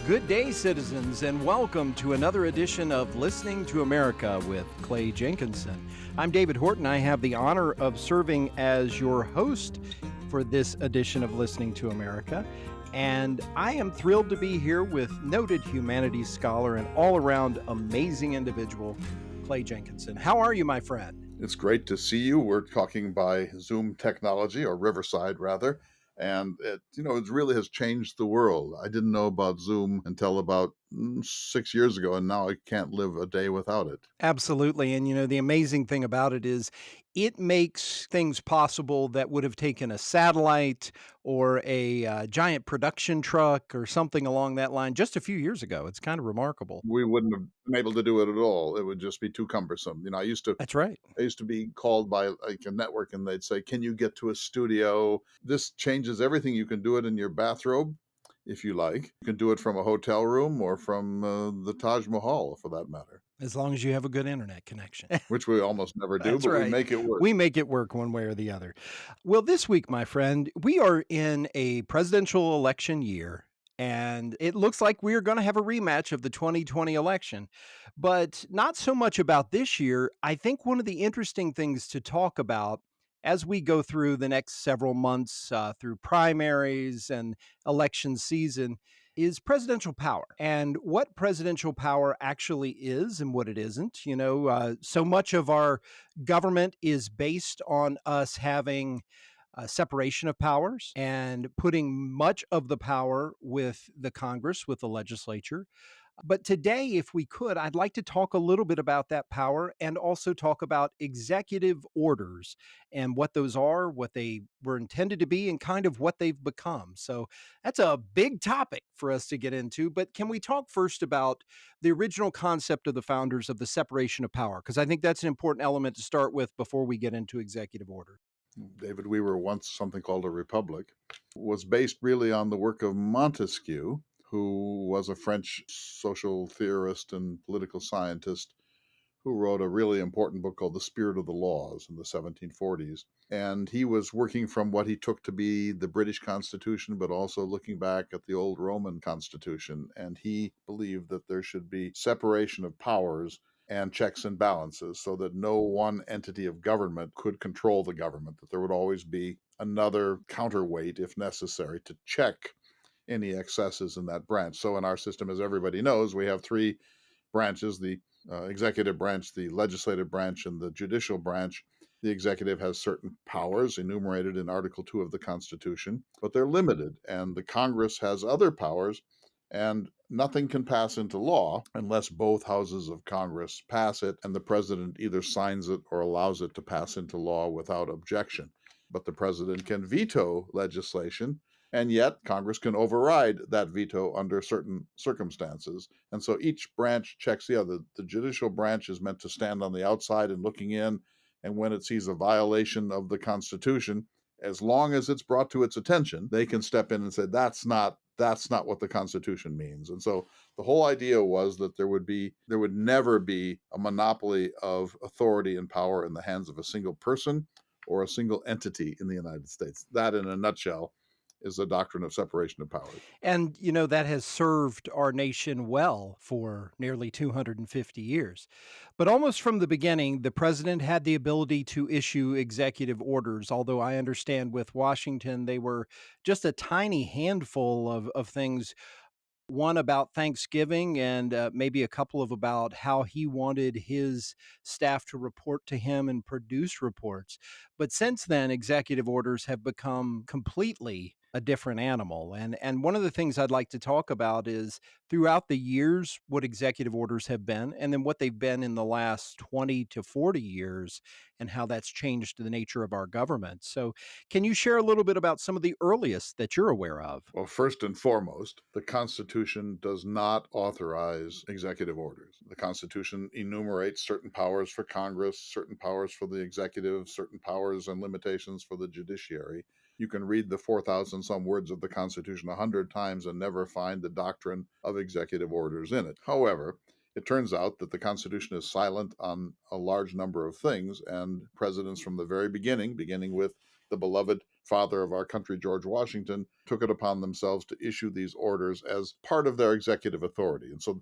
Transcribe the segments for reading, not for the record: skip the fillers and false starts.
Good day, citizens, and welcome to another edition of Listening to America with Clay Jenkinson. I'm David Horton. I have the honor of serving as your host for this edition of Listening to America, and I am thrilled to be here with noted humanities scholar and all-around amazing individual, Clay Jenkinson. How are you, my friend? It's great to see you. We're talking by Zoom technology, or Riverside rather, and it really has changed the world. I didn't know about Zoom until about 6 years ago, and now I can't live a day without it. Absolutely. And the amazing thing about it is it makes things possible that would have taken a satellite or a giant production truck or something along that line just a few years ago. It's kind of remarkable. We wouldn't have been able to do it at all. It would just be too cumbersome. That's right. I used to be called by like a network and they'd say, "Can you get to a studio?" This changes everything. You can do it in your bathrobe if you like. You can do it from a hotel room or from the Taj Mahal for that matter, As long as you have a good internet connection. which we almost never do, That's but we right. make it work. We make it work one way or the other. Well, this week, my friend, we are in a presidential election year, and it looks like we are going to have a rematch of the 2020 election, but not so much about this year. I think one of the interesting things to talk about as we go through the next several months through primaries and election season is presidential power and what presidential power actually is and what it isn't. So much of our government is based on us having separation of powers and putting much of the power with the Congress, with the legislature. But today, if we could, I'd like to talk a little bit about that power and also talk about executive orders and what those are, what they were intended to be, and kind of what they've become. So that's a big topic for us to get into. But can we talk first about the original concept of the founders of the separation of power? Because I think that's an important element to start with before we get into executive order. David, we were once something called a republic, was based really on the work of Montesquieu, who was a French social theorist and political scientist who wrote a really important book called The Spirit of the Laws in the 1740s. And he was working from what he took to be the British Constitution, but also looking back at the old Roman Constitution. And he believed that there should be separation of powers and checks and balances so that no one entity of government could control the government, that there would always be another counterweight if necessary to check any excesses in that branch. So in our system, as everybody knows, we have three branches: the executive branch, the legislative branch, and the judicial branch. The executive has certain powers enumerated in Article 2 of the Constitution, but they're limited. And the Congress has other powers, and nothing can pass into law unless both houses of Congress pass it, and the president either signs it or allows it to pass into law without objection. But the president can veto legislation, and yet Congress can override that veto under certain circumstances. And so each branch checks the other. The judicial branch is meant to stand on the outside and looking in, and when it sees a violation of the Constitution, as long as it's brought to its attention, they can step in and say, that's not what the Constitution means. And so the whole idea was that there would never be a monopoly of authority and power in the hands of a single person or a single entity in the United States. That, in a nutshell, is the doctrine of separation of powers. And, that has served our nation well for nearly 250 years. But almost from the beginning, the president had the ability to issue executive orders, although I understand with Washington, they were just a tiny handful of things. One about Thanksgiving and maybe a couple of about how he wanted his staff to report to him and produce reports. But since then, executive orders have become completely a different animal. And one of the things I'd like to talk about is throughout the years what executive orders have been and then what they've been in the last 20 to 40 years and how that's changed the nature of our government. So can you share a little bit about some of the earliest that you're aware of? Well, first and foremost, the Constitution does not authorize executive orders. The Constitution enumerates certain powers for Congress, certain powers for the executive, certain powers and limitations for the judiciary. You can read the 4,000 some words of the Constitution 100 times and never find the doctrine of executive orders in it. However, it turns out that the Constitution is silent on a large number of things, and presidents from the very beginning with the beloved father of our country, George Washington, took it upon themselves to issue these orders as part of their executive authority. And so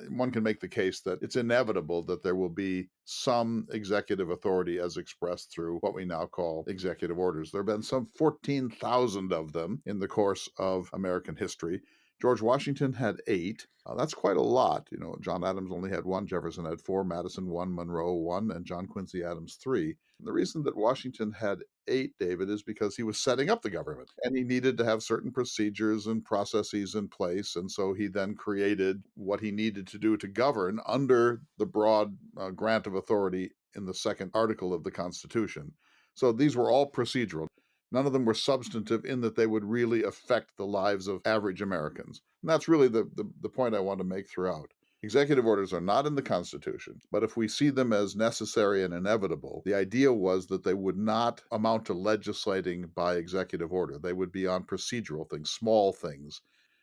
one can make the case that it's inevitable that there will be some executive authority as expressed through what we now call executive orders. There have been some 14,000 of them in the course of American history. George Washington had eight. That's quite a lot. You know, John Adams only had one, Jefferson had four, Madison one, Monroe one, and John Quincy Adams three. And the reason that Washington had eight, David, is because he was setting up the government and he needed to have certain procedures and processes in place. And so he then created what he needed to do to govern under the broad grant of authority in the second article of the Constitution. So these were all procedural. None of them were substantive in that they would really affect the lives of average Americans. And that's really the point I want to make throughout. Executive orders are not in the Constitution, but if we see them as necessary and inevitable, the idea was that they would not amount to legislating by executive order. They would be on procedural things, small things,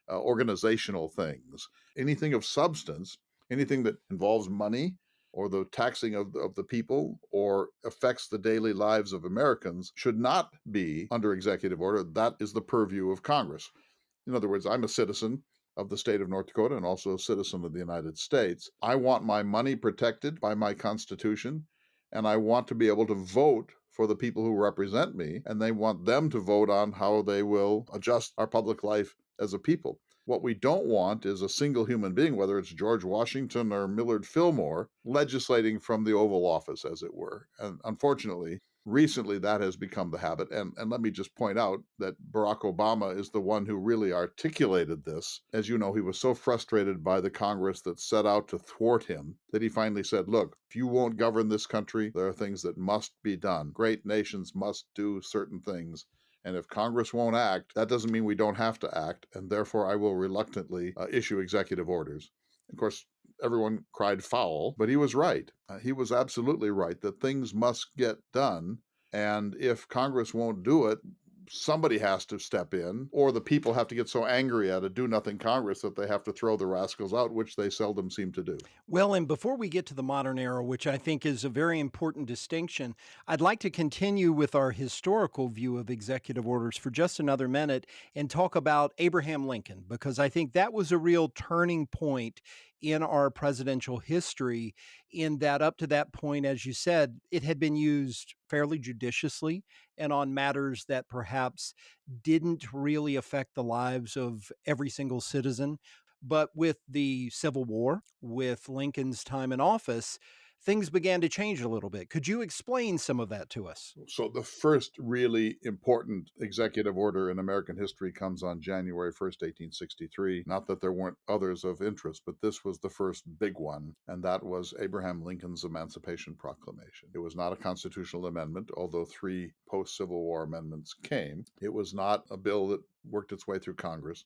organizational things, anything of substance, anything that involves money or the taxing of the people or affects the daily lives of Americans should not be under executive order. That is the purview of Congress. In other words, I'm a citizen of the state of North Dakota and also a citizen of the United States. I want my money protected by my Constitution, and I want to be able to vote for the people who represent me, and they want them to vote on how they will adjust our public life as a people. What we don't want is a single human being, whether it's George Washington or Millard Fillmore, legislating from the Oval Office, as it were. And unfortunately, recently that has become the habit. And let me just point out that Barack Obama is the one who really articulated this. As you know, he was so frustrated by the Congress that set out to thwart him that he finally said, look, if you won't govern this country, there are things that must be done. Great nations must do certain things. And if Congress won't act, that doesn't mean we don't have to act. And therefore, I will reluctantly issue executive orders. Of course, everyone cried foul, but he was right. He was absolutely right that things must get done. And if Congress won't do it, somebody has to step in, or the people have to get so angry at a do nothing Congress that they have to throw the rascals out, which they seldom seem to do. Well, and before we get to the modern era, which I think is a very important distinction, I'd like to continue with our historical view of executive orders for just another minute and talk about Abraham Lincoln, because I think that was a real turning point in our presidential history. In that, up to that point, as you said, it had been used fairly judiciously and on matters that perhaps didn't really affect the lives of every single citizen. But with the Civil War, with Lincoln's time in office, things began to change a little bit. Could you explain some of that to us? So, the first really important executive order in American history comes on January 1st, 1863. Not that there weren't others of interest, but this was the first big one, and that was Abraham Lincoln's Emancipation Proclamation. It was not a constitutional amendment, although three post Civil War amendments came. It was not a bill that worked its way through Congress.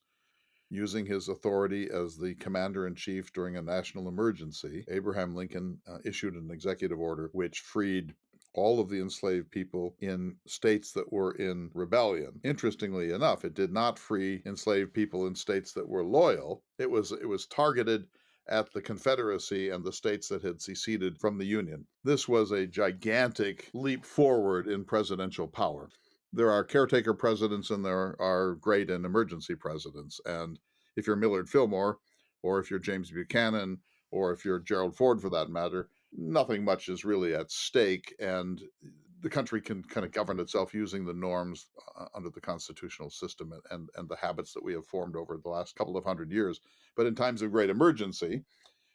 Using his authority as the commander in chief during a national emergency, Abraham Lincoln issued an executive order which freed all of the enslaved people in states that were in rebellion. Interestingly enough, it did not free enslaved people in states that were loyal. It was targeted at the Confederacy and the states that had seceded from the Union. This was a gigantic leap forward in presidential power. There are caretaker presidents and there are great and emergency presidents. And if you're Millard Fillmore, or if you're James Buchanan, or if you're Gerald Ford for that matter, nothing much is really at stake. And the country can kind of govern itself using the norms under the constitutional system and the habits that we have formed over the last couple of hundred years. But in times of great emergency,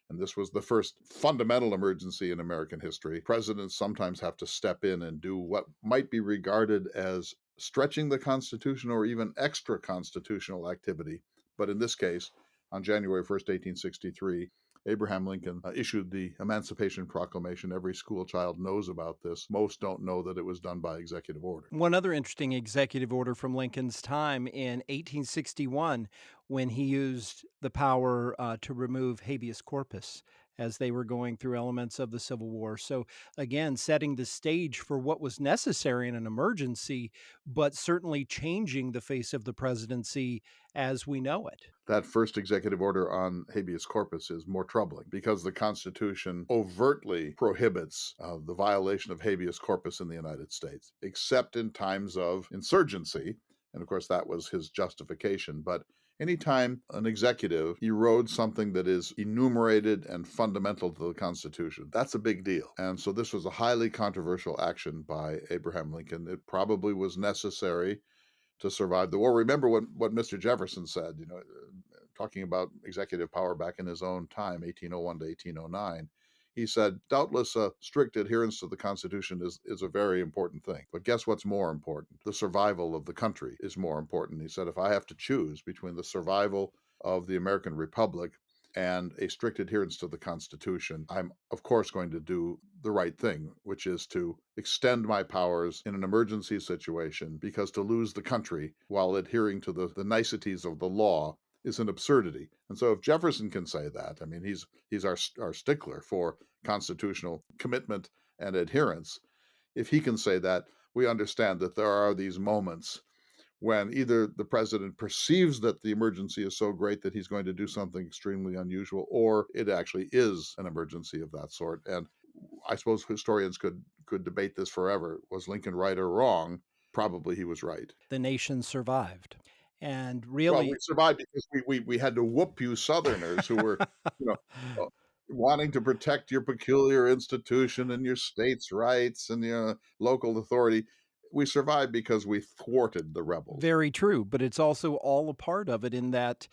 and this was the first fundamental emergency in American history, presidents sometimes have to step in and do what might be regarded as stretching the Constitution or even extra constitutional activity. But in this case, on January 1st, 1863, Abraham Lincoln issued the Emancipation Proclamation. Every school child knows about this. Most don't know that it was done by executive order. One other interesting executive order from Lincoln's time in 1861, when he used the power to remove habeas corpus. as they were going through elements of the Civil War. So, again, setting the stage for what was necessary in an emergency, but certainly changing the face of the presidency as we know it. That first executive order on habeas corpus is more troubling because the Constitution overtly prohibits the violation of habeas corpus in the United States, except in times of insurgency. And of course, that was his justification. But anytime an executive erodes something that is enumerated and fundamental to the Constitution, that's a big deal. And so this was a highly controversial action by Abraham Lincoln. It probably was necessary to survive the war. Remember what Mr. Jefferson said, talking about executive power back in his own time, 1801 to 1809. He said, doubtless a strict adherence to the Constitution is a very important thing. But guess what's more important? The survival of the country is more important. He said, if I have to choose between the survival of the American Republic and a strict adherence to the Constitution, I'm, of course, going to do the right thing, which is to extend my powers in an emergency situation, because to lose the country while adhering to the niceties of the law is an absurdity. And so if Jefferson can say that, I mean, he's our stickler for constitutional commitment and adherence. If he can say that, we understand that there are these moments when either the president perceives that the emergency is so great that he's going to do something extremely unusual, or it actually is an emergency of that sort. And I suppose historians could debate this forever. Was Lincoln right or wrong? Probably he was right. The nation survived. And Well, we really, survived because we had to whoop you Southerners who were, you know, uh, wanting to protect your peculiar institution and your state's rights and your local authority. We survived because we thwarted the rebels. very true, but it's also all a part of it in that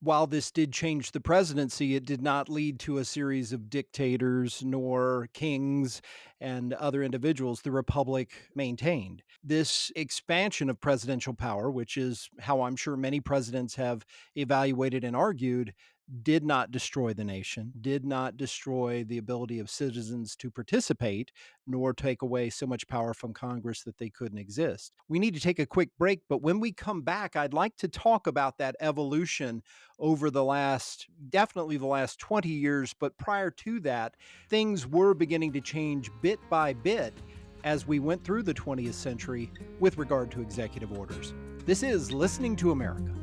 while this did change the presidency, it did not lead to a series of dictators nor kings and other individuals the republic maintained. This expansion of presidential power, which is how I'm sure many presidents have evaluated and argued, did not destroy the nation, did not destroy the ability of citizens to participate, nor take away so much power from Congress that they couldn't exist. We need to take a quick break, but when we come back, I'd like to talk about that evolution over definitely the last 20 years, but prior to that, things were beginning to change bit by bit as we went through the 20th century with regard to executive orders. This is Listening to America.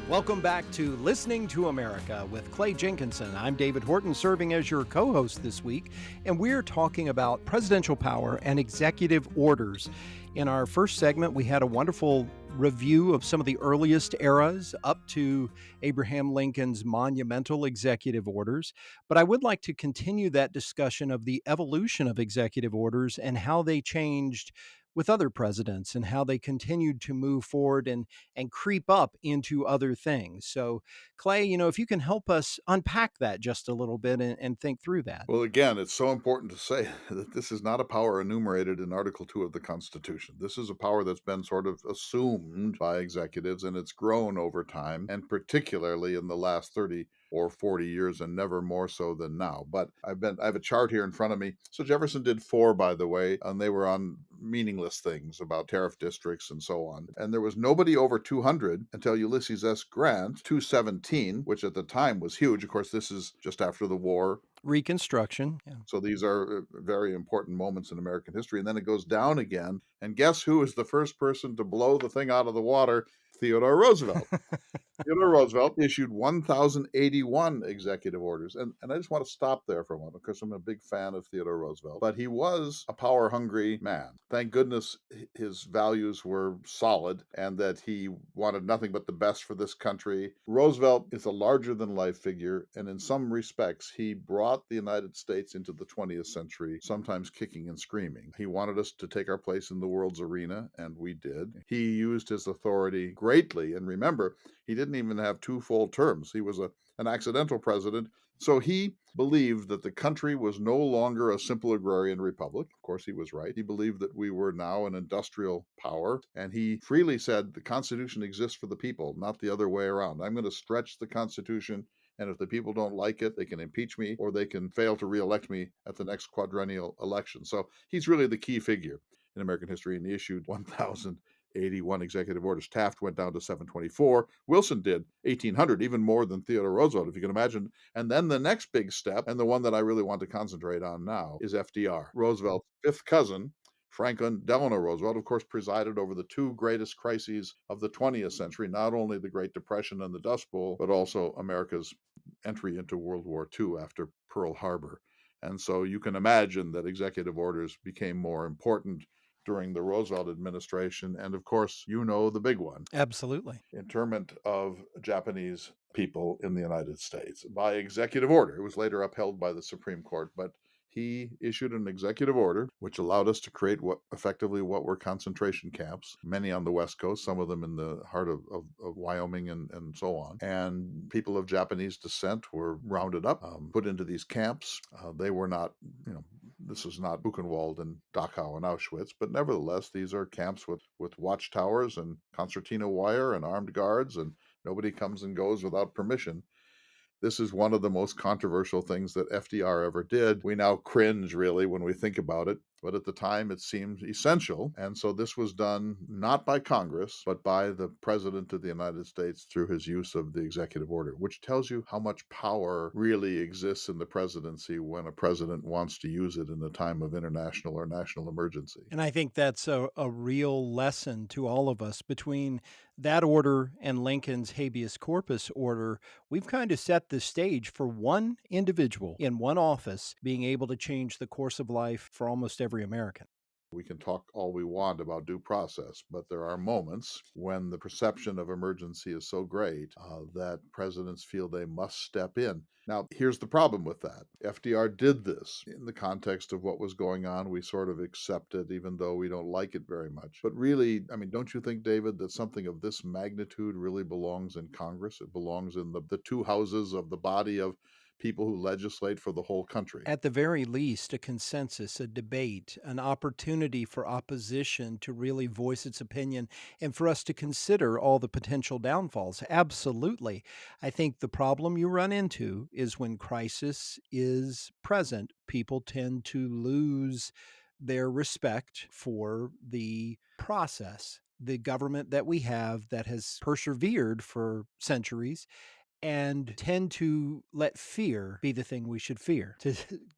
Welcome back to Listening to America with Clay Jenkinson. I'm David Horton, serving as your co host this week, and we're talking about presidential power and executive orders. In our first segment, we had a wonderful review of some of the earliest eras up to Abraham Lincoln's monumental executive orders. But I would like to continue that discussion of the evolution of executive orders and how they changed with other presidents and how they continued to move forward and creep up into other things. So, Clay, if you can help us unpack that just a little bit and think through that. Well, again, it's so important to say that this is not a power enumerated in Article 2 of the Constitution. This is a power that's been sort of assumed by executives, and it's grown over time, and particularly in the last 30 or 40 years, and never more so than now. But I have a chart here in front of me. So Jefferson did 4, by the way, and they were on meaningless things about tariff districts and so on. And there was nobody over 200 until Ulysses S. Grant, 217, which at the time was huge. Of course, this is just after the war. Reconstruction. Yeah. So these are very important moments in American history. And then it goes down again. And guess who is the first person to blow the thing out of the water? Theodore Roosevelt. Theodore Roosevelt issued 1,081 executive orders. And I just want to stop there for a moment because I'm a big fan of Theodore Roosevelt. But he was a power hungry man. Thank goodness his values were solid and that he wanted nothing but the best for this country. Roosevelt is a larger than life figure. And in some respects, he brought the United States into the 20th century, sometimes kicking and screaming. He wanted us to take our place in the world's arena, and we did. He used his authority greatly. And remember, he didn't even have 2 full terms. He was an accidental president. So he believed that the country was no longer a simple agrarian republic. Of course, he was right. He believed that we were now an industrial power. And he freely said the Constitution exists for the people, not the other way around. I'm going to stretch the Constitution And if the people don't like it, they can impeach me or they can fail to reelect me at the next quadrennial election. So he's really the key figure in American history, and he issued 1,081 executive orders. Taft went down to 724. Wilson did 1,800, even more than Theodore Roosevelt, if you can imagine. And then the next big step, and the one that I really want to concentrate on now, is FDR, Roosevelt's fifth cousin. Franklin Delano Roosevelt, of course, presided over the two greatest crises of the 20th century, not only the Great Depression and the Dust Bowl, but also America's entry into World War II after Pearl Harbor. And so you can imagine that executive orders became more important during the Roosevelt administration. And of course, you know the big one, Absolutely. internment of Japanese people in the United States by executive order. It was later upheld by the Supreme Court, but he issued an executive order which allowed us to create what were concentration camps, many on the West Coast, some of them in the heart of Wyoming and so on. And people of Japanese descent were rounded up, put into these camps. They were not, this is not Buchenwald and Dachau and Auschwitz, but nevertheless, these are camps with watchtowers and concertina wire and armed guards, and nobody comes and goes without permission. This is one of the most controversial things that FDR ever did. We now cringe, really, when we think about it. But at the time, it seemed essential. And so this was done not by Congress, but by the President of the United States through his use of the executive order, which tells you how much power really exists in the presidency when a president wants to use it in a time of international or national emergency. And I think that's a real lesson to all of us. Between that order and Lincoln's habeas corpus order, we've kind of set the stage for one individual in one office being able to change the course of life for almost every American. We can talk all we want about due process, but there are moments when the perception of emergency is so great that presidents feel they must step in. Now, here's the problem with that. FDR did this in the context of what was going on. We sort of accept it, even though we don't like it very much. But really, I mean, don't you think, David, that something of this magnitude really belongs in Congress? It belongs in the two houses of the body of people who legislate for the whole country. At the very least, a consensus, a debate, an opportunity for opposition to really voice its opinion and for us to consider all the potential downfalls. Absolutely. I think the problem you run into is when crisis is present, people tend to lose their respect for the process. The government that we have that has persevered for centuries and tend to let fear be the thing we should fear, to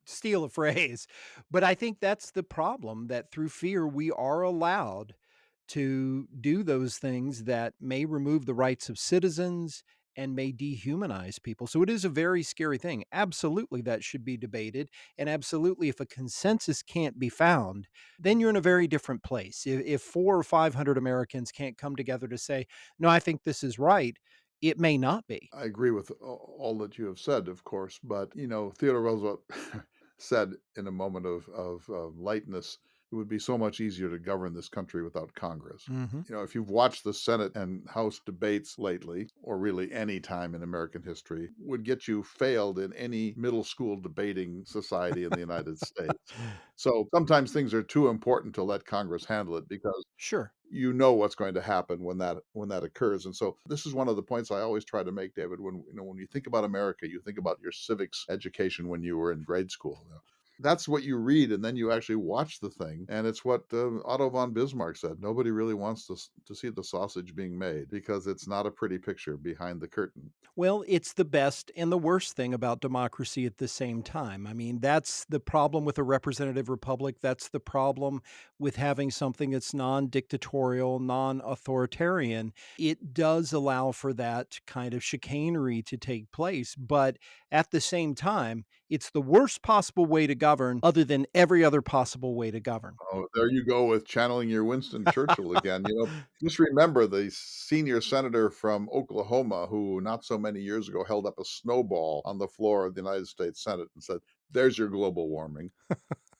steal a phrase. But I think that's the problem, that through fear, we are allowed to do those things that may remove the rights of citizens and may dehumanize people. So it is a very scary thing. Absolutely, that should be debated. And absolutely, if a consensus can't be found, then you're in a very different place. If four or 500 Americans can't come together to say, no, I think this is right, it may not be. I agree with all that you have said, of course, but Theodore Roosevelt said in a moment of lightness, it would be so much easier to govern this country without Congress. Mhm. If you've watched the Senate and House debates lately, or really any time in American history, would get you failed in any middle school debating society in the United States. So sometimes things are too important to let Congress handle it because Sure. you know what's going to happen when that occurs. And so this is one of the points I always try to make, David. When you think about America, you think about your civics education when you were in grade school. That's what you read, and then you actually watch the thing. And it's what Otto von Bismarck said: nobody really wants to see the sausage being made because it's not a pretty picture behind the curtain. Well, it's the best and the worst thing about democracy at the same time. I mean, that's the problem with a representative republic. That's the problem with having something that's non dictatorial, non authoritarian. It does allow for that kind of chicanery to take place. But at the same time, it's the worst possible way to govern, other than every other possible way to govern. Oh, there you go with channeling your Winston Churchill again. Just remember the senior senator from Oklahoma who not so many years ago held up a snowball on the floor of the United States Senate and said, "There's your global warming."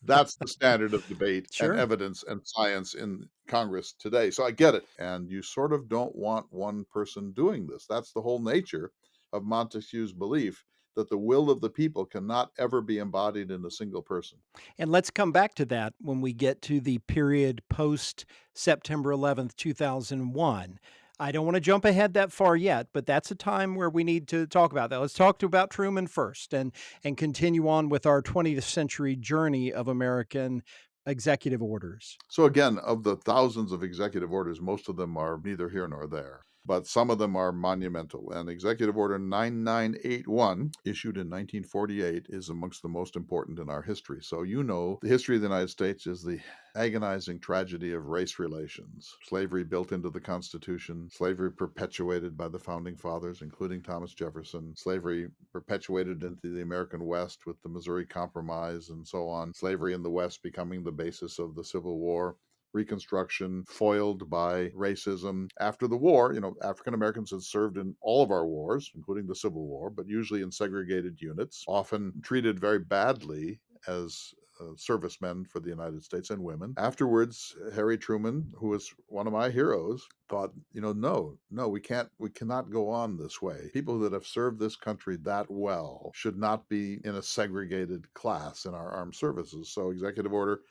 That's the standard of debate and Sure. evidence and science in Congress today. So I get it. And you sort of don't want one person doing this. That's the whole nature of Montesquieu's belief that the will of the people cannot ever be embodied in a single person. And let's come back to that when we get to the period post September 11th, 2001. I don't want to jump ahead that far yet, but that's a time where we need to talk about that. Let's talk about Truman first and continue on with our 20th century journey of American executive orders. So again, of the thousands of executive orders, most of them are neither here nor there, but some of them are monumental. And Executive Order 9981, issued in 1948, is amongst the most important in our history. So you know the history of the United States is the agonizing tragedy of race relations. Slavery built into the Constitution, slavery perpetuated by the founding fathers, including Thomas Jefferson, slavery perpetuated into the American West with the Missouri Compromise and so on, slavery in the West becoming the basis of the Civil War. Reconstruction foiled by racism. After the war, African Americans had served in all of our wars, including the Civil War, but usually in segregated units, often treated very badly as servicemen for the United States and women. Afterwards, Harry Truman, who was one of my heroes, thought, no, we cannot go on this way. People that have served this country that well should not be in a segregated class in our armed services. So Executive Order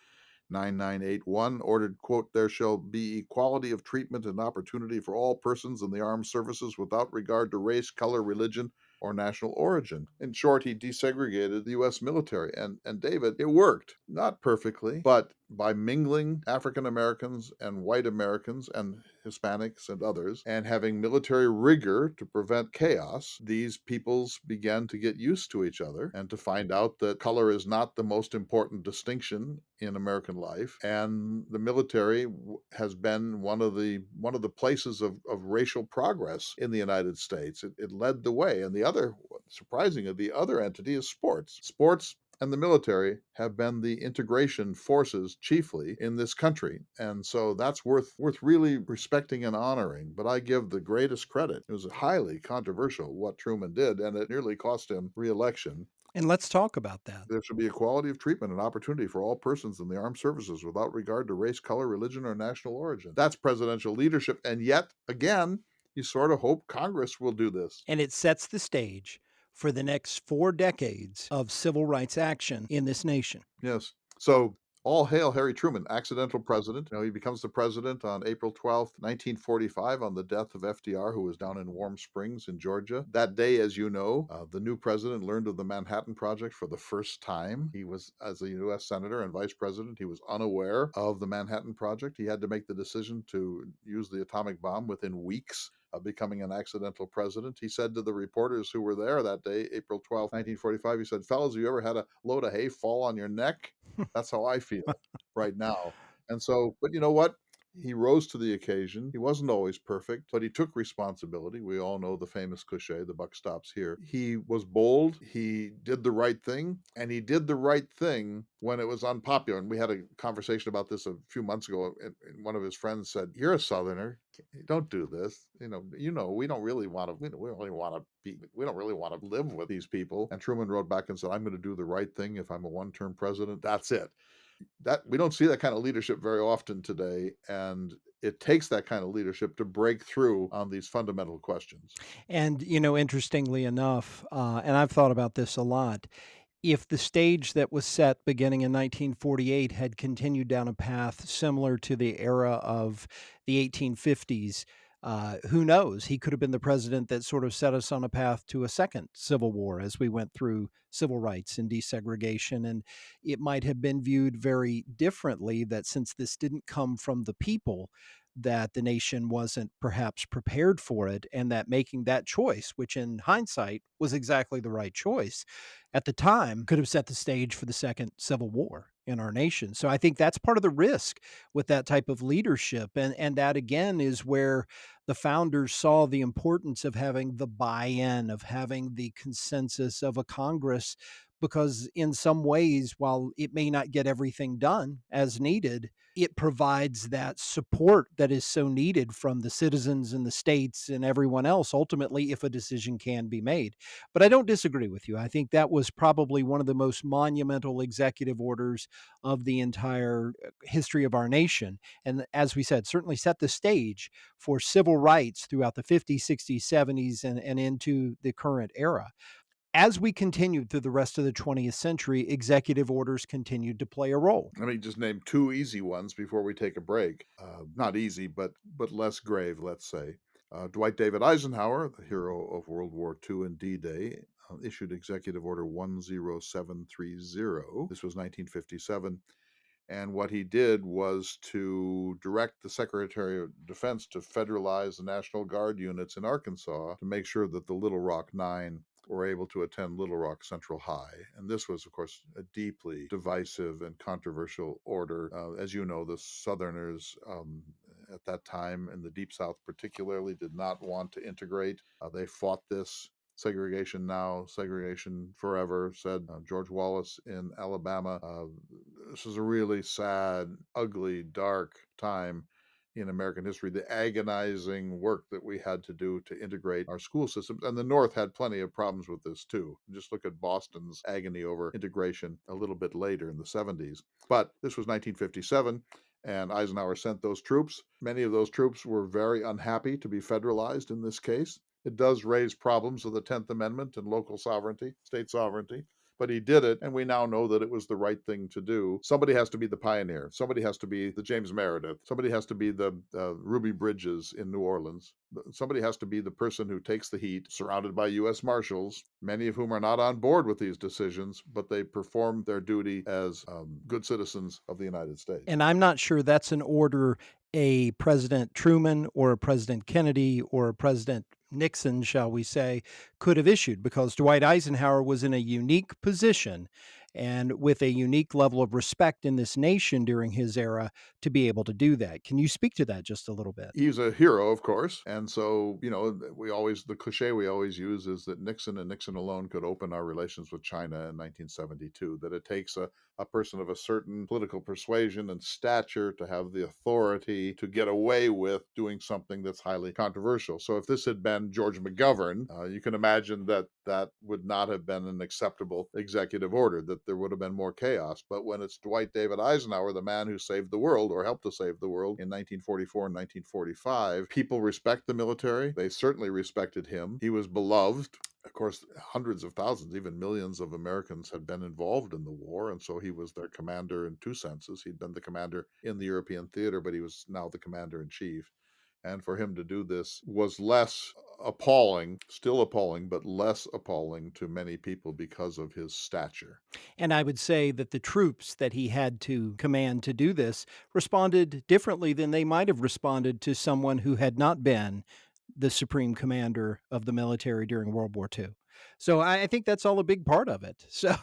9981 ordered, quote, there shall be equality of treatment and opportunity for all persons in the armed services without regard to race, color, religion, or national origin. In short, he desegregated the U.S. military. And David, it worked. Not perfectly, but by mingling African Americans and white Americans and Hispanics and others, and having military rigor to prevent chaos, these peoples began to get used to each other and to find out that color is not the most important distinction in American life. And the military has been one of the places of racial progress in the United States. It led the way. And surprisingly, the other entity is sports. Sports and the military have been the integration forces chiefly in this country. And so that's worth really respecting and honoring. But I give the greatest credit. It was highly controversial what Truman did, and it nearly cost him re-election. And let's talk about that. There should be equality of treatment and opportunity for all persons in the armed services without regard to race, color, religion, or national origin. That's presidential leadership. And yet, again, you sort of hope Congress will do this. And it sets the stage for the next 4 decades of civil rights action in this nation. Yes. So all hail Harry Truman, accidental president. He becomes the president on April 12th, 1945, on the death of FDR, who was down in Warm Springs in Georgia. That day, as you know, the new president learned of the Manhattan Project for the first time. He was, as a U.S. senator and vice president, he was unaware of the Manhattan Project. He had to make the decision to use the atomic bomb within weeks of becoming an accidental president. He said to the reporters who were there that day, April 12th, 1945, he said, fellas, have you ever had a load of hay fall on your neck? That's how I feel right now. And so, but you know what? He rose to the occasion. He wasn't always perfect, but he took responsibility. We all know the famous cliche, the buck stops here. He was bold. He did the right thing, and he did the right thing when it was unpopular. And we had a conversation about this a few months ago, and one of his friends said, "You're a Southerner. Don't do this. We don't really want to. We don't really want to be. We don't really want to live with these people." And Truman wrote back and said, "I'm going to do the right thing if I'm a one-term president. That's it." That we don't see that kind of leadership very often today, and it takes that kind of leadership to break through on these fundamental questions. And, interestingly enough, and I've thought about this a lot, if the stage that was set beginning in 1948 had continued down a path similar to the era of the 1850s, who knows? He could have been the president that sort of set us on a path to a second civil war as we went through civil rights and desegregation. And it might have been viewed very differently that since this didn't come from the people, that the nation wasn't perhaps prepared for it, and that making that choice, which in hindsight was exactly the right choice, at the time could have set the stage for the second civil war in our nation. So I think that's part of the risk with that type of leadership. And that again is where the founders saw the importance of having the buy-in, of having the consensus of a Congress, because in some ways, while it may not get everything done as needed, it provides that support that is so needed from the citizens and the states and everyone else, ultimately, if a decision can be made. But I don't disagree with you. I think that was probably one of the most monumental executive orders of the entire history of our nation. And as we said, certainly set the stage for civil rights throughout the 50s, 60s, 70s, and into the current era. As we continued through the rest of the 20th century, executive orders continued to play a role. Let me just name two easy ones before we take a break. Not easy, but less grave, let's say. Dwight David Eisenhower, the hero of World War II and D Day, issued Executive Order 10730. This was 1957. And what he did was to direct the Secretary of Defense to federalize the National Guard units in Arkansas to make sure that the Little Rock Nine were able to attend Little Rock Central High. And this was, of course, a deeply divisive and controversial order. As you know, the Southerners at that time, in the Deep South particularly, did not want to integrate. They fought this. Segregation now, segregation forever, said George Wallace in Alabama. This is a really sad, ugly, dark time in American history. The agonizing work that we had to do to integrate our school systems. And the North had plenty of problems with this too. Just look at Boston's agony over integration a little bit later in the 70s. But this was 1957 and Eisenhower sent those troops. Many of those troops were very unhappy to be federalized in this case. It does raise problems of the 10th Amendment and local sovereignty, state sovereignty, but he did it, and we now know that it was the right thing to do. Somebody has to be the pioneer. Somebody has to be the James Meredith. Somebody has to be the Ruby Bridges in New Orleans. Somebody has to be the person who takes the heat, surrounded by U.S. Marshals, many of whom are not on board with these decisions, but they perform their duty as good citizens of the United States. And I'm not sure that's an order a President Truman or a President Kennedy or a President Nixon, shall we say, could have issued, because Dwight Eisenhower was in a unique position and with a unique level of respect in this nation during his era to be able to do that. Can you speak to that just a little bit? He's a hero, of course. And so, the cliche we always use is that Nixon and Nixon alone could open our relations with China in 1972, that it takes a person of a certain political persuasion and stature to have the authority to get away with doing something that's highly controversial. So if this had been George McGovern, you can imagine that that would not have been an acceptable executive order, that there would have been more chaos. But when it's Dwight David Eisenhower, the man who saved the world or helped to save the world in 1944 and 1945, people respect the military. They certainly respected him. He was beloved. Of course, hundreds of thousands, even millions of Americans had been involved in the war, and so he was their commander in two senses. He'd been the commander in the European theater, but he was now the commander in chief. And for him to do this was less appalling, still appalling, but less appalling to many people because of his stature. And I would say that the troops that he had to command to do this responded differently than they might have responded to someone who had not been the supreme commander of the military during World War II. So I think that's all a big part of it. So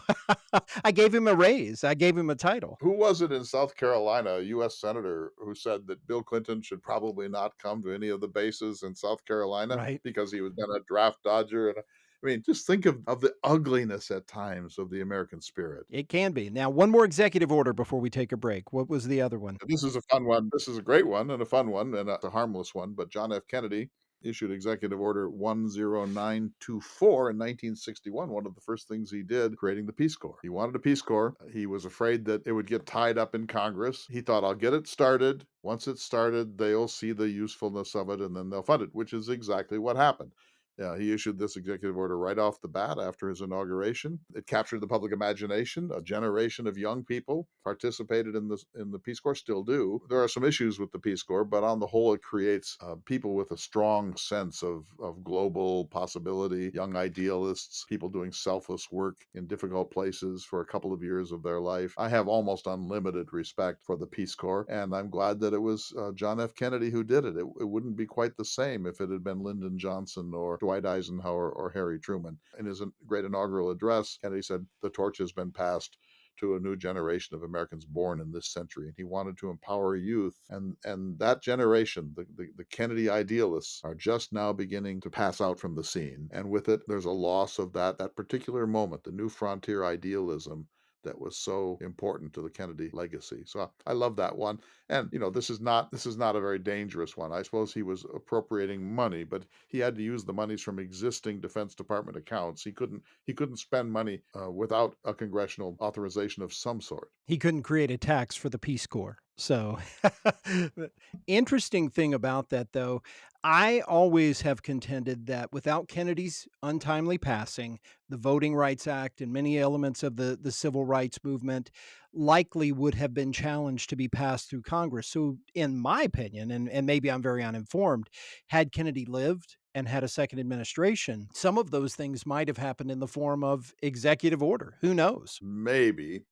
I gave him a raise. I gave him a title, Who was it in South Carolina, a U.S. Senator, who said that Bill Clinton should probably not come to any of the bases in South Carolina right? because he was been a draft dodger? And I mean, just think of the ugliness at times of the American spirit. It can be. Now, one more executive order before we take a break. What was the other one? This is a fun one. This is a great one and a fun one and a harmless one. But John F. Kennedy issued Executive Order 10924 in 1961. One of the first things he did, creating the Peace Corps. He wanted a Peace Corps. He was afraid that it would get tied up in Congress. He thought, I'll get it started. Once it's started, they'll see the usefulness of it and then they'll fund it, which is exactly what happened. Yeah, he issued this executive order right off the bat after his inauguration. It captured the public imagination. A generation of young people participated in the Peace Corps, still do. There are some issues with the Peace Corps, but on the whole, it creates people with a strong sense of global possibility, young idealists, people doing selfless work in difficult places for a couple of years of their life. I have almost unlimited respect for the Peace Corps, and I'm glad that it was John F. Kennedy who did it. It wouldn't be quite the same if it had been Lyndon Johnson or Dwight Eisenhower or Harry Truman. In his great inaugural address, Kennedy said, the torch has been passed to a new generation of Americans born in this century. And he wanted to empower youth. And that generation, the Kennedy idealists, are just now beginning to pass out from the scene. And with it, there's a loss of that particular moment, the new frontier idealism that was so important to the Kennedy legacy. So I love that one. And this is not a very dangerous one. I suppose he was appropriating money, but he had to use the monies from existing Defense Department accounts. He couldn't spend money without a congressional authorization of some sort. He couldn't create a tax for the Peace Corps. So, the interesting thing about that, though, I always have contended that without Kennedy's untimely passing, the Voting Rights Act and many elements of the civil rights movement, likely would have been challenged to be passed through Congress. So, in my opinion, and maybe I'm very uninformed, had Kennedy lived and had a second administration, some of those things might have happened in the form of executive order. Who knows? Maybe.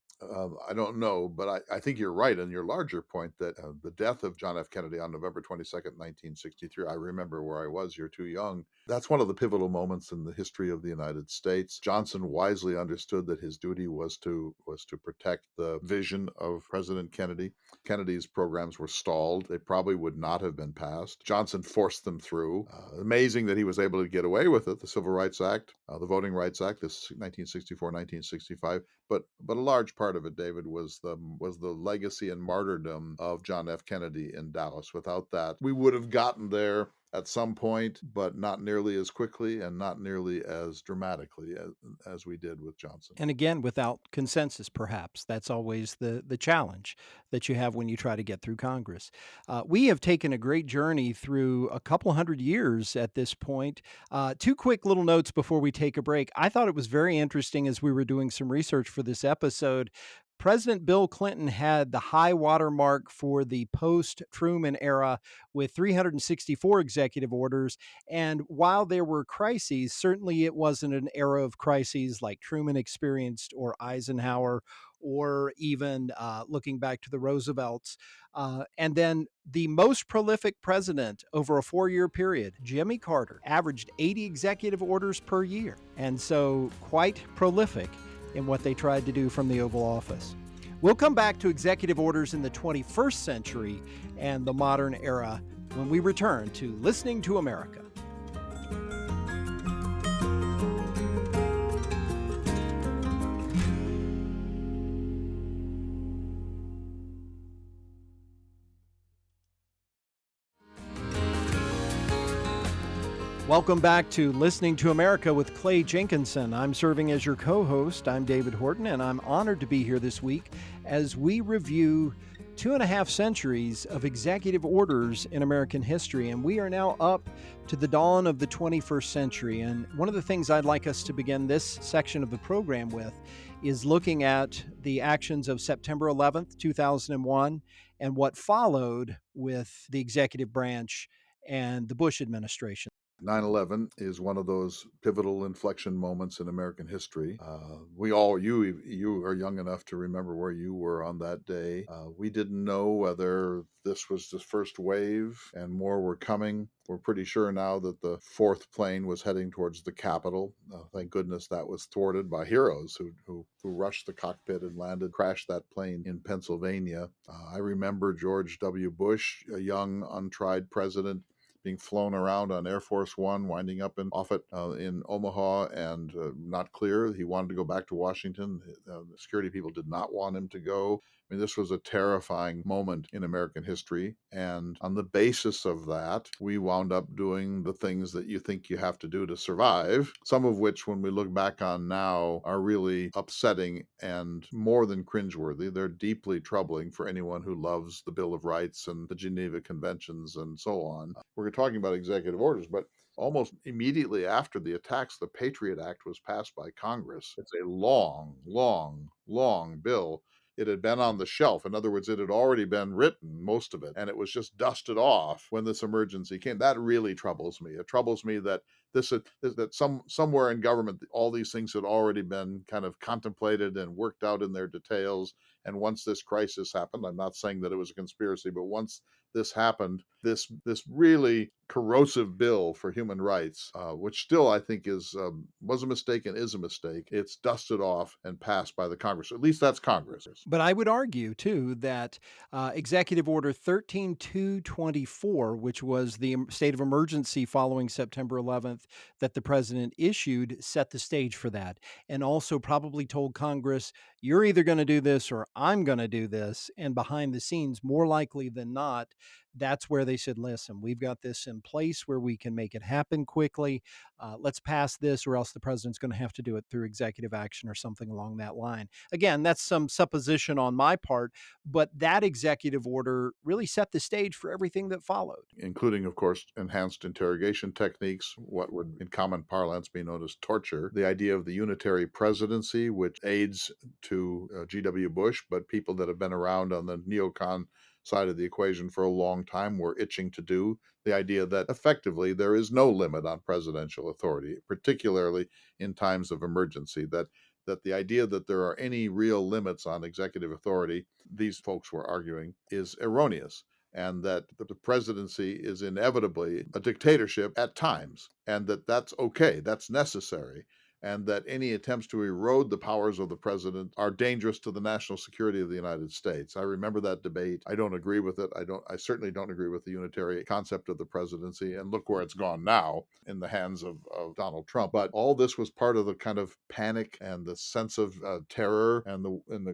I don't know, but I think you're right in your larger point that the death of John F. Kennedy on November 22nd, 1963, I remember where I was, you're too young. That's one of the pivotal moments in the history of the United States. Johnson wisely understood that his duty was to protect the vision of President Kennedy. Kennedy's programs were stalled. They probably would not have been passed. Johnson forced them through. Amazing that he was able to get away with it. The Civil Rights Act, the Voting Rights Act, this 1964, 1965. But a large part of it, David, was the legacy and martyrdom of John F. Kennedy in Dallas. Without that, we would have gotten there at some point, but not nearly as quickly and not nearly as dramatically as we did with Johnson. And again, without consensus, perhaps. That's always the challenge that you have when you try to get through Congress. We have taken a great journey through a couple hundred years at this point. Two quick little notes before we take a break. I thought it was very interesting as we were doing some research for this episode. President Bill Clinton had the high water mark for the post Truman era with 364 executive orders. And while there were crises, certainly it wasn't an era of crises like Truman experienced or Eisenhower or even looking back to the Roosevelts. And then the most prolific president over a 4 year period, Jimmy Carter, averaged 80 executive orders per year. And so quite prolific in what they tried to do from the Oval Office. We'll come back to executive orders in the 21st century and the modern era when we return to Listening to America. Welcome back to Listening to America with Clay Jenkinson. I'm serving as your co host. I'm David Horton, and I'm honored to be here this week as we review 2.5 centuries of executive orders in American history. And we are now up to the dawn of the 21st century. And one of the things I'd like us to begin this section of the program with is looking at the actions of September 11th, 2001, and what followed with the executive branch and the Bush administration. 9/11 is one of those pivotal inflection moments in American history. We all, you are young enough to remember where you were on that day. We didn't know whether this was the first wave and more were coming. We're pretty sure now that the fourth plane was heading towards the Capitol. Thank goodness that was thwarted by heroes who rushed the cockpit and crashed that plane in Pennsylvania. I remember George W. Bush, a young, untried president, being flown around on Air Force One, winding up in Offutt in Omaha, and not clear. He wanted to go back to Washington. The security people did not want him to go. I mean, this was a terrifying moment in American history. And on the basis of that, we wound up doing the things that you think you have to do to survive, some of which, when we look back on now, are really upsetting and more than cringeworthy. They're deeply troubling for anyone who loves the Bill of Rights and the Geneva Conventions and so on. We're talking about executive orders, but almost immediately after the attacks, the Patriot Act was passed by Congress. It's a long, long, long bill. It had been on the shelf. In other words, it had already been written, most of it, and it was just dusted off when this emergency came. That really troubles me. It troubles me that somewhere in government, all these things had already been kind of contemplated and worked out in their details. And once this crisis happened, I'm not saying that it was a conspiracy, but once this happened, this really corrosive bill for human rights, which still I think was a mistake and is a mistake. It's dusted off and passed by the Congress. At least that's Congress. But I would argue, too, that Executive Order 13224, which was the state of emergency following September 11th that the president issued, set the stage for that. And also probably told Congress, you're either going to do this or I'm going to do this. And behind the scenes, more likely than not, That's where they said, listen, we've got this in place where we can make it happen quickly. Let's pass this, or else the president's going to have to do it through executive action or something along that line. Again, that's some supposition on my part, but that executive order really set the stage for everything that followed. including, of course, enhanced interrogation techniques, what would in common parlance be known as torture, the idea of the unitary presidency, which aids to G.W. Bush, but people that have been around on the neocon side of the equation for a long time were itching to do. The idea that effectively there is no limit on presidential authority, particularly in times of emergency, that the idea that there are any real limits on executive authority, these folks were arguing, is erroneous, and that the presidency is inevitably a dictatorship at times, and that that's okay, that's necessary, and that any attempts to erode the powers of the president are dangerous to the national security of the United States. I remember that debate. I don't agree with it. I certainly don't agree with the unitary concept of the presidency, and look where it's gone now in the hands of Donald Trump. But all this was part of the kind of panic and the sense of terror and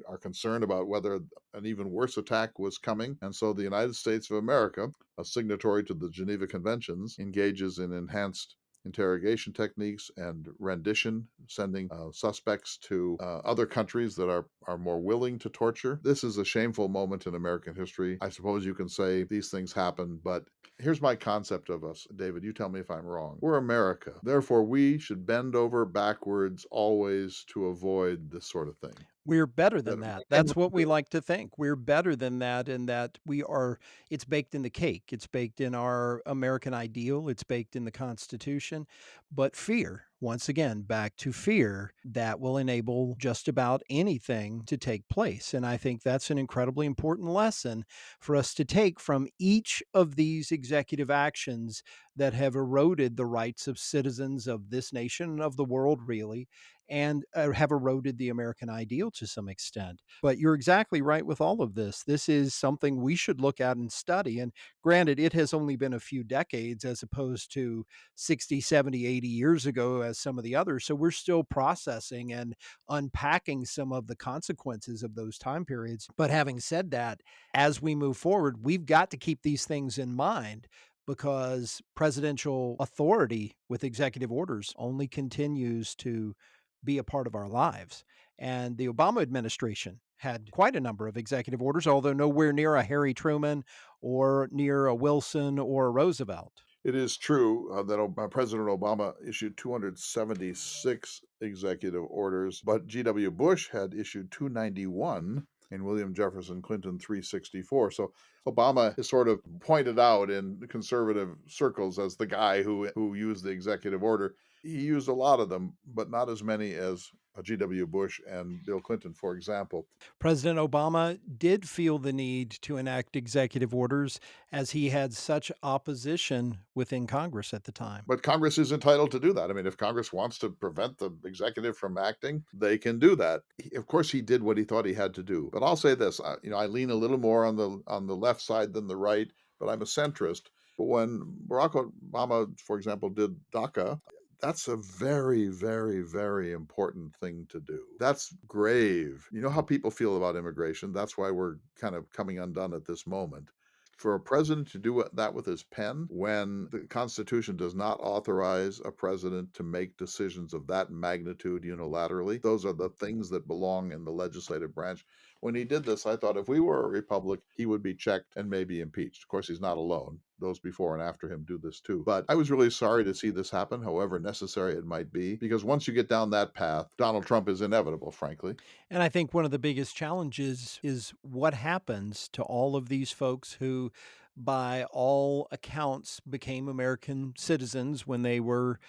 our concern about whether an even worse attack was coming. And so the United States of America, a signatory to the Geneva Conventions, engages in enhanced interrogation techniques and rendition, sending suspects to other countries that are more willing to torture. This is a shameful moment in American history. I suppose you can say these things happen, but here's my concept of us. David, you tell me if I'm wrong. We're America. Therefore, we should bend over backwards always to avoid this sort of thing. We're better That than that. and That's what we like to think. We're better than that in that we are it's baked in the cake. It's baked in our American ideal. It's baked in the Constitution. But fear, once again, back to fear, that will enable just about anything to take place. And I think that's an incredibly important lesson for us to take from each of these executive actions that have eroded the rights of citizens of this nation and of the world, really, and have eroded the American ideal to some extent. But you're exactly right with all of this. This is something we should look at and study. And granted, it has only been a few decades as opposed to 60, 70, 80 years ago, as some of the others. So we're still processing and unpacking some of the consequences of those time periods. But having said that, as we move forward, we've got to keep these things in mind because presidential authority with executive orders only continues to be a part of our lives. And the Obama administration had quite a number of executive orders, although nowhere near a Harry Truman or near a Wilson or a Roosevelt. it is true that President Obama issued 276 executive orders, but G.W. Bush had issued 291 and William Jefferson Clinton 364. So Obama is sort of pointed out in conservative circles as the guy who used the executive order. He used a lot of them, but not as many as G.W. Bush and Bill Clinton, for example. President Obama did feel the need to enact executive orders as he had such opposition within Congress at the time. But Congress is entitled to do that. I mean, if Congress wants to prevent the executive from acting, they can do that. Of course, he did what he thought he had to do. But I'll say this: I lean a little more on the left side than the right, but I'm a centrist. But when Barack Obama, for example, did DACA, that's a very, very, very important thing to do. That's grave. You know how people feel about immigration. That's why we're kind of coming undone at this moment. For a president to do that with his pen when the Constitution does not authorize a president to make decisions of that magnitude unilaterally, those are the things that belong in the legislative branch. When he did this, I thought if we were a republic, he would be checked and maybe impeached. Of course, he's not alone. Those before and after him do this too. But I was really sorry to see this happen, however necessary it might be, because once you get down that path, Donald Trump is inevitable, frankly. And I think one of the biggest challenges is what happens to all of these folks who, by all accounts, became American citizens when they were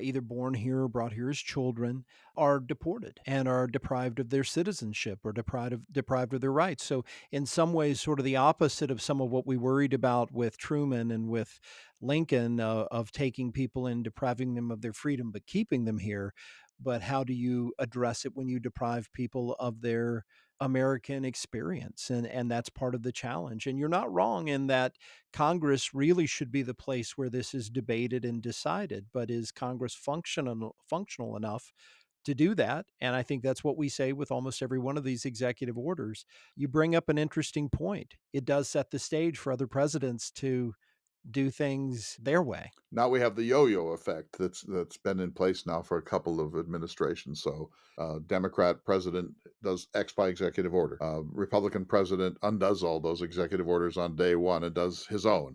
either born here or brought here as children, are deported and are deprived of their citizenship or deprived of their rights. So, in some ways, sort of the opposite of some of what we worried about with Truman and with Lincoln of taking people and depriving them of their freedom but keeping them here. But how do you address it when you deprive people of their American experience? And that's part of the challenge. And you're not wrong in that Congress really should be the place where this is debated and decided. But is Congress functional enough to do that. And I think that's what we say with almost every one of these executive orders. You bring up an interesting point. It does set the stage for other presidents to do things their way. Now we have the yo-yo effect that's been in place now for a couple of administrations. So, Democrat president does X by executive order. Republican president undoes all those executive orders on day one and does his own.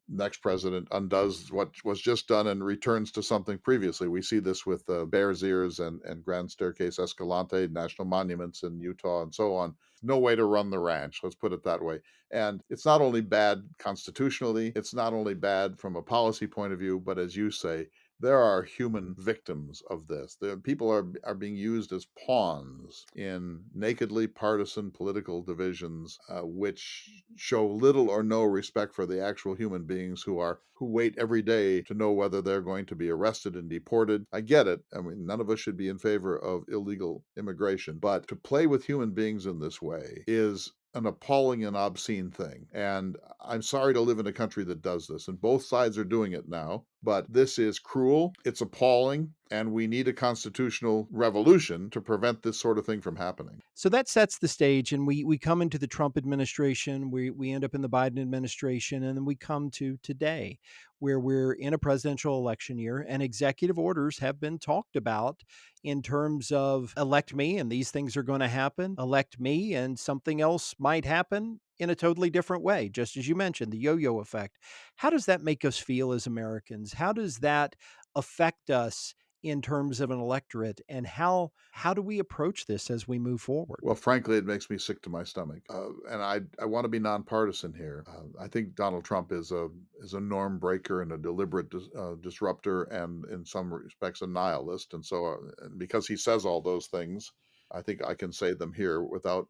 Next president undoes what was just done and returns to something previously. We see this with Bears Ears and Grand Staircase Escalante, national monuments in Utah, and so on. No way to run the ranch. Let's put it that way. And it's not only bad constitutionally, it's not only bad from a policy point of view, but as you say, there are human victims of this. The people are being used as pawns in nakedly partisan political divisions, which show little or no respect for the actual human beings who wait every day to know whether they're going to be arrested and deported. I get it. I mean, none of us should be in favor of illegal immigration, but to play with human beings in this way is an appalling and obscene thing. And I'm sorry to live in a country that does this. And both sides are doing it now. But this is cruel, it's appalling, and we need a constitutional revolution to prevent this sort of thing from happening. So that sets the stage, and we come into the Trump administration, we end up in the Biden administration, and then we come to today, where we're in a presidential election year, and executive orders have been talked about in terms of elect me, and these things are going to happen. Elect me, and something else might happen in a totally different way. Just as you mentioned, the yo-yo effect. How does that make us feel as Americans? How does that affect us in terms of an electorate, and how do we approach this as we move forward? Well, frankly, it makes me sick to my stomach, and I want to be nonpartisan here. I think Donald Trump is a norm breaker and a deliberate disruptor, and in some respects a nihilist. And so, and because he says all those things, I think I can say them here without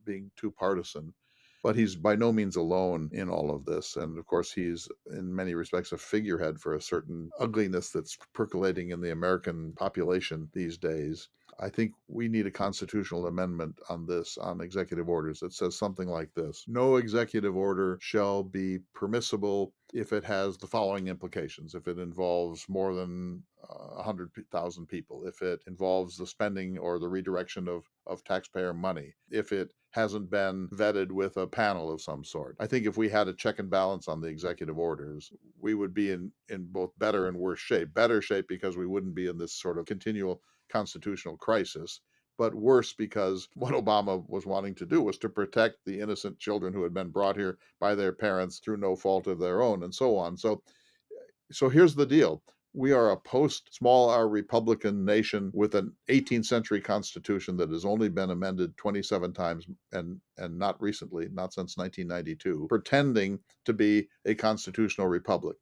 being too partisan. But he's by no means alone in all of this, and of course, he's in many respects a figurehead for a certain ugliness that's percolating in the American population these days. I think we need a constitutional amendment on this, on executive orders, that says something like this: no executive order shall be permissible if it has the following implications. If it involves more than 100,000 people, if it involves the spending or the redirection of taxpayer money, if it hasn't been vetted with a panel of some sort. I think if we had a check and balance on the executive orders, we would be in both better and worse shape. Better shape because we wouldn't be in this sort of continual constitutional crisis, but worse because what Obama was wanting to do was to protect the innocent children who had been brought here by their parents through no fault of their own, and so on. So here's the deal. We are a post small r Republican nation with an 18th century constitution that has only been amended 27 times, and not recently, not since 1992, pretending to be a constitutional republic.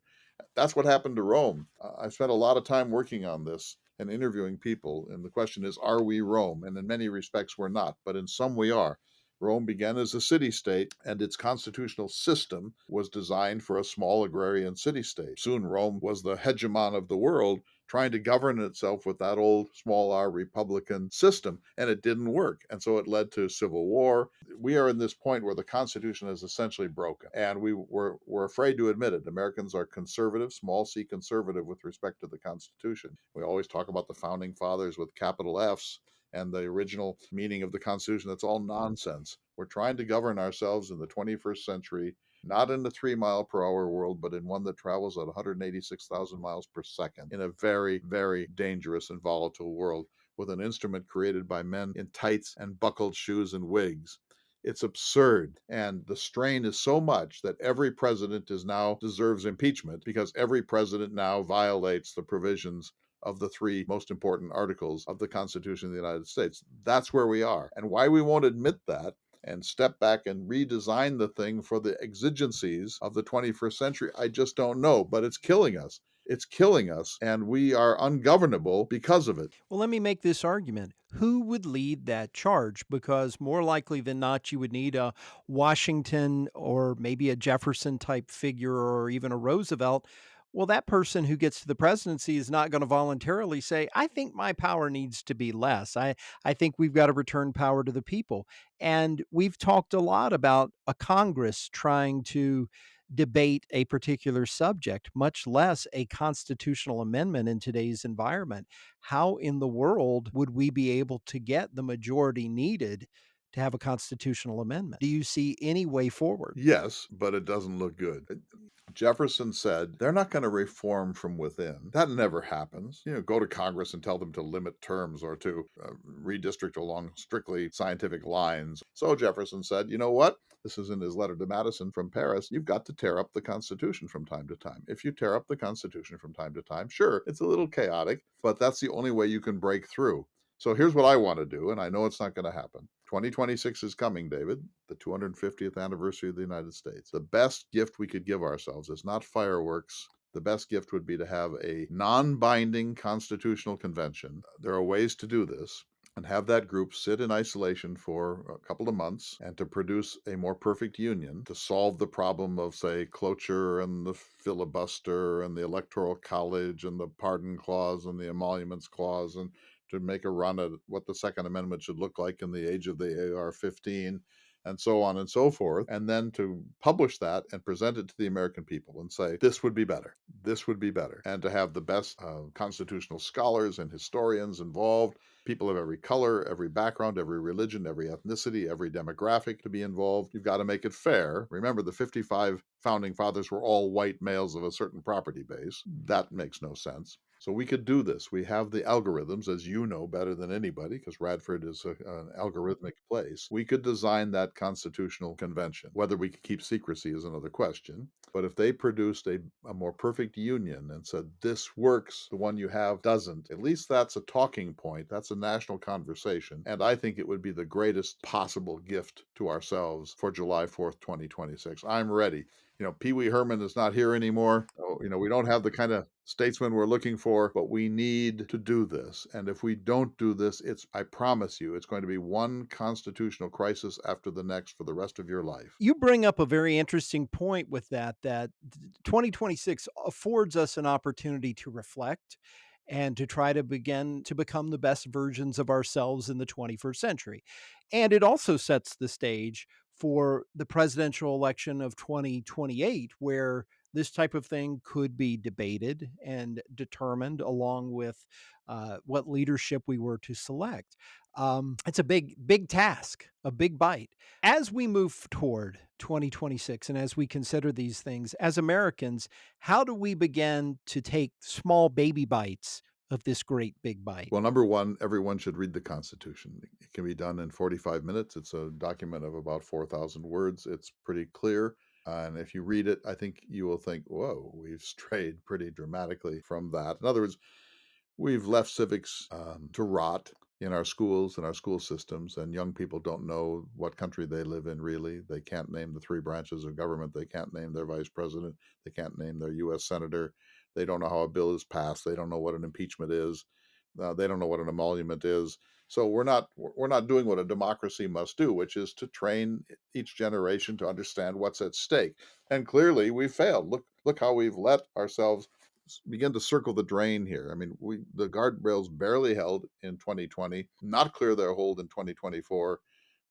That's what happened to Rome. I've spent a lot of time working on this and interviewing people. And the question is, are we Rome? And in many respects, we're not, but in some we are. Rome began as a city state, and its constitutional system was designed for a small agrarian city state. Soon, Rome was the hegemon of the world, trying to govern itself with that old small r republican system, and it didn't work. And so it led to civil war. We are in this point where the Constitution is essentially broken, and we're afraid to admit it. Americans are conservative, small c conservative, with respect to the Constitution. We always talk about the founding fathers with capital F's and the original meaning of the Constitution. That's all nonsense. We're trying to govern ourselves in the 21st century, not in the 3 mile per hour world, but in one that travels at 186,000 miles per second, in a very, very dangerous and volatile world, with an instrument created by men in tights and buckled shoes and wigs. It's absurd. And the strain is so much that every president is now deserves impeachment, because every president now violates the provisions of the three most important articles of the Constitution of the United States. That's where we are. And why we won't admit that and step back and redesign the thing for the exigencies of the 21st century, I just don't know. But it's killing us. It's killing us, and we are ungovernable because of it. Well, let me make this argument. Who would lead that charge? Because more likely than not, you would need a Washington or maybe a Jefferson type figure or even a Roosevelt. Well, that person who gets to the presidency is not going to voluntarily say, I think my power needs to be less. I think we've got to return power to the people. And we've talked a lot about a Congress trying to debate a particular subject, much less a constitutional amendment in today's environment. How in the world would we be able to get the majority needed to have a constitutional amendment? Do you see any way forward? Yes, but it doesn't look good. Jefferson said they're not going to reform from within. That never happens. Go to Congress and tell them to limit terms or to redistrict along strictly scientific lines. So Jefferson said, you know what? This is in his letter to Madison from Paris. You've got to tear up the Constitution from time to time. If you tear up the Constitution from time to time, sure, it's a little chaotic, but that's the only way you can break through. So here's what I want to do, and I know it's not going to happen. 2026 is coming, David, the 250th anniversary of the United States. The best gift we could give ourselves is not fireworks. The best gift would be to have a non binding constitutional convention. There are ways to do this. And have that group sit in isolation for a couple of months and to produce a more perfect union to solve the problem of, say, cloture and the filibuster and the electoral college and the pardon clause and the emoluments clause, and to make a run at what the Second Amendment should look like in the age of the AR 15, and so on and so forth, and then to publish that and present it to the American people and say, this would be better. This would be better. And to have the best constitutional scholars and historians involved, people of every color, every background, every religion, every ethnicity, every demographic to be involved. You've got to make it fair. Remember, the 55 founding fathers were all white males of a certain property base. That makes no sense. So we could do this. We have the algorithms, as you know better than anybody, because Radford is an algorithmic place. We could design that constitutional convention. Whether we could keep secrecy is another question. But if they produced a more perfect union and said, this works, the one you have doesn't, at least that's a talking point. That's a national conversation. And I think it would be the greatest possible gift to ourselves for July 4th, 2026. I'm ready. Pee Wee Herman is not here anymore. So, we don't have the kind of statesman we're looking for, but we need to do this. And if we don't do this, I promise you, it's going to be one constitutional crisis after the next for the rest of your life. You bring up a very interesting point with that 2026 affords us an opportunity to reflect and to try to begin to become the best versions of ourselves in the 21st century. And it also sets the stage for the presidential election of 2028, where this type of thing could be debated and determined along with what leadership we were to select. It's a big task, a big bite. As we move toward 2026 and as we consider these things, as Americans, how do we begin to take small baby bites of this great big bite? Well, number one, everyone should read the Constitution. It can be done in 45 minutes. It's a document of about 4,000 words. It's pretty clear. And if you read it, I think you will think, whoa, we've strayed pretty dramatically from that. In other words, we've left civics to rot in our schools and our school systems, and young people don't know what country they live in, really. They can't name the three branches of government. They can't name their vice president. They can't name their U.S. senator. They don't know how a bill is passed. They don't know what an impeachment is. They don't know what an emolument is. So we're not doing what a democracy must do, which is to train each generation to understand what's at stake. And clearly, we failed. Look how we've let ourselves begin to circle the drain here. I mean, the guardrails barely held in 2020, not clear their hold in 2024.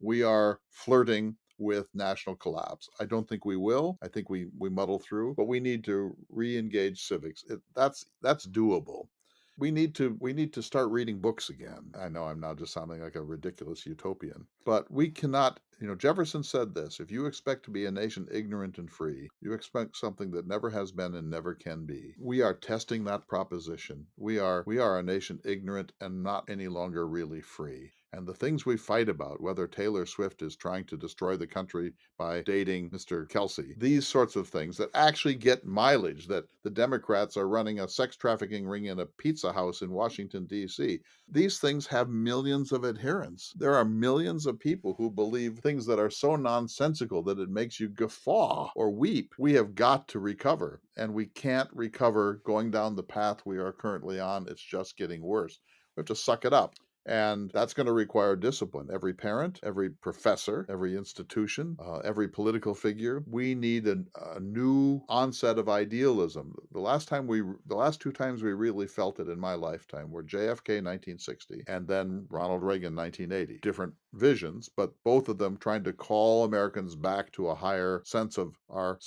We are flirting with national collapse. I don't think we will. I think we muddle through, but we need to re-engage civics. That's doable. We need to start reading books again. I know I'm now just sounding like a ridiculous utopian, but we cannot. Jefferson said this: if you expect to be a nation ignorant and free, you expect something that never has been and never can be. We are testing that proposition. We are a nation ignorant and not any longer really free. And the things we fight about, whether Taylor Swift is trying to destroy the country by dating Mr. Kelsey, these sorts of things that actually get mileage, that the Democrats are running a sex trafficking ring in a pizza house in Washington, D.C., these things have millions of adherents. There are millions of people who believe things that are so nonsensical that it makes you guffaw or weep. We have got to recover, and we can't recover going down the path we are currently on. It's just getting worse. We have to suck it up. And that's going to require discipline. Every parent, every professor, every institution, every political figure, we need a new onset of idealism. The last two times we really felt it in my lifetime were JFK 1960 and then Ronald Reagan 1980. Different visions, but both of them trying to call Americans back to a higher sense of our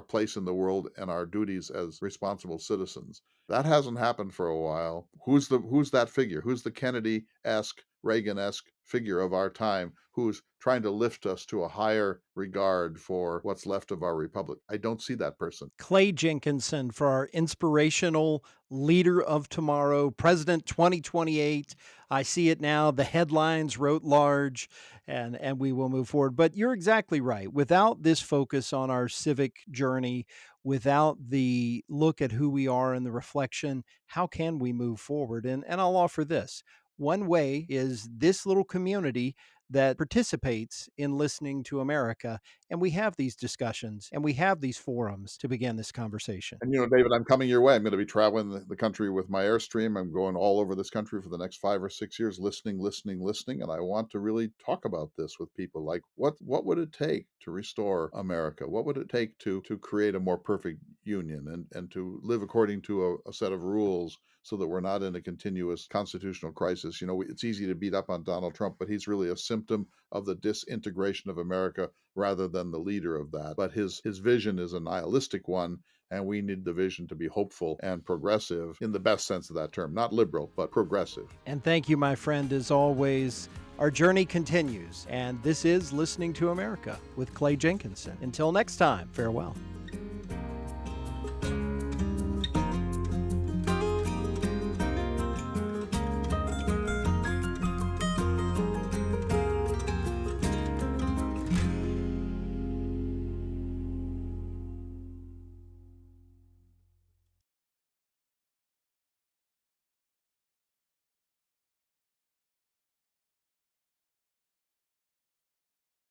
place in the world and our duties as responsible citizens. That hasn't happened for a while. Who's that figure? Who's the Kennedy-esque, Reagan-esque figure of our time who's trying to lift us to a higher regard for what's left of our republic? I don't see that person. Clay Jenkinson for our inspirational leader of tomorrow, President 2028. I see it now. The headlines wrote large, and we will move forward. But you're exactly right. Without this focus on our civic journey, without the look at who we are and the reflection, how can we move forward? And I'll offer this. One way is this little community that participates in listening to America, and we have these discussions and we have these forums to begin this conversation. And, David, I'm coming your way. I'm going to be traveling the country with my Airstream. I'm going all over this country for the next 5 or 6 years, listening, listening, listening. And I want to really talk about this with people. Like, what would it take to restore America? What would it take to create a more perfect union and to live according to a set of rules so that we're not in a continuous constitutional crisis? It's easy to beat up on Donald Trump, but he's really a symptom of the disintegration of America rather than the leader of that. But his vision is a nihilistic one, and we need the vision to be hopeful and progressive in the best sense of that term. Not liberal, but progressive. And thank you, my friend, as always. Our journey continues, and this is Listening to America with Clay Jenkinson. Until next time, farewell.